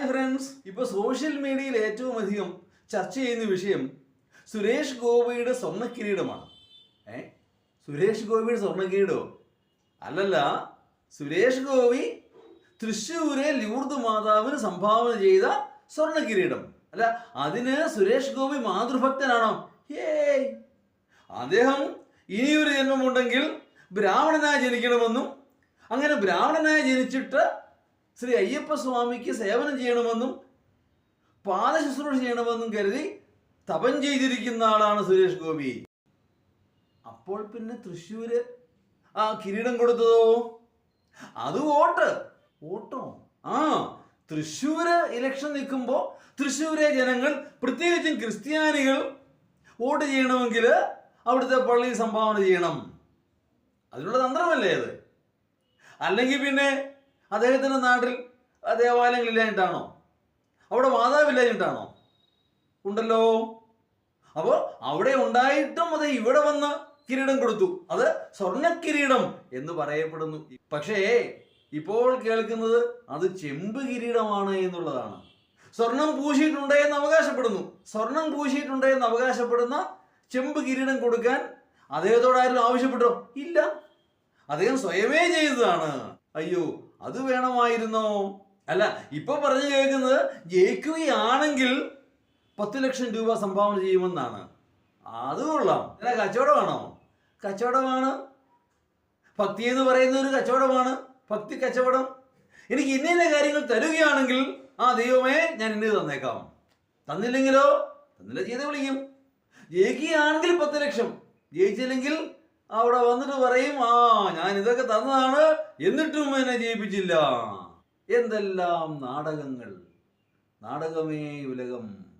Hi friends, ഇപ്പോൾ social മീഡിയയിൽ ഏറ്റവും അധികം ചർച്ച ചെയ്യുന്ന വിഷയം സുരേഷ് ഗോപിയുടെ സ്വർണ്ണ കിരീടമാണ്. സുരേഷ് ഗോപിയുടെ സ്വർണ്ണ കിരീടമോ? അല്ലല്ല, സുരേഷ് ഗോപി തൃശ്ശൂരെ ലൂർദ് മാതാവിന് സംഭാവന ചെയ്ത സ്വർണ്ണ കിരീടം. അല്ല, അതിന് സുരേഷ് ഗോപി മാതൃഭക്തനാണോ? ഏയ്, അദ്ദേഹം ഇനിയൊരു ജന്മമുണ്ടെങ്കിൽ ബ്രാഹ്മണനായി ജനിക്കണമെന്നും അങ്ങനെ ബ്രാഹ്മണനായി ജനിച്ചിട്ട് ശ്രീ അയ്യപ്പ സ്വാമിക്ക് സേവനം ചെയ്യണമെന്നും പാദശുശ്രൂഷ ചെയ്യണമെന്നും കരുതി തപം ചെയ്തിരിക്കുന്ന ആളാണ് സുരേഷ് ഗോപി. അപ്പോൾ പിന്നെ തൃശ്ശൂര് ആ കിരീടം കൊടുത്തതോ? അത് ഓട്ടോ. തൃശ്ശൂര് ഇലക്ഷൻ നിൽക്കുമ്പോൾ തൃശ്ശൂരെ ജനങ്ങൾ, പ്രത്യേകിച്ചും ക്രിസ്ത്യാനികൾ വോട്ട് ചെയ്യണമെങ്കിൽ അവിടുത്തെ പള്ളി സംഭാവന ചെയ്യണം. അതിനുള്ള തന്ത്രമല്ലേ അത്? അല്ലെങ്കിൽ പിന്നെ അദ്ദേഹത്തിൻ്റെ നാട്ടിൽ ദേവാലയങ്ങളില്ലാഞ്ഞിട്ടാണോ? അവിടെ മാതാവില്ലാഞ്ഞിട്ടാണോ? ഉണ്ടല്ലോ. അപ്പോൾ അവിടെ ഉണ്ടായിട്ടും അത് ഇവിടെ വന്ന് കിരീടം കൊടുത്തു. അത് സ്വർണ്ണ കിരീടം എന്ന് പറയപ്പെടുന്നു. പക്ഷേ ഇപ്പോൾ കേൾക്കുന്നത് അത് ചെമ്പ് കിരീടമാണ് എന്നുള്ളതാണ്. സ്വർണം പൂശിയിട്ടുണ്ടെന്ന് അവകാശപ്പെടുന്ന ചെമ്പ് കിരീടം കൊടുക്കാൻ അദ്ദേഹത്തോടാരും ആവശ്യപ്പെട്ടോ? ഇല്ല, അദ്ദേഹം സ്വയമേ ചെയ്തതാണ്. അയ്യോ, അത് വേണമായിരുന്നോ? അല്ല, ഇപ്പൊ പറഞ്ഞു കേൾക്കുന്നത് ജയിക്കുകയാണെങ്കിൽ 10 ലക്ഷം രൂപ സംഭാവന ചെയ്യുമെന്നാണ്. അത് കൊള്ളാം. അല്ല, കച്ചവടമാണോ? കച്ചവടമാണ്. ഭക്തി എന്ന് പറയുന്ന ഒരു കച്ചവടമാണ്. ഭക്തി കച്ചവടം. എനിക്ക് ഇന്ന കാര്യങ്ങൾ തരുകയാണെങ്കിൽ ദൈവമേ, ഞാൻ ഇന്നത് തന്നേക്കാം. തന്നില്ലെങ്കിലോ? തന്നില്ല ചെയ്ത് വിളിക്കും. ജയിക്കുകയാണെങ്കിൽ 10 ലക്ഷം, ജയിച്ചില്ലെങ്കിൽ അവിടെ വന്നിട്ട് പറയും, ഞാൻ ഇതൊക്കെ തന്നതാണ്, എന്നിട്ടും എന്നെ ജയിപ്പിച്ചില്ല. എന്തെല്ലാം നാടകങ്ങൾ! നാടകമേ ഉലകം.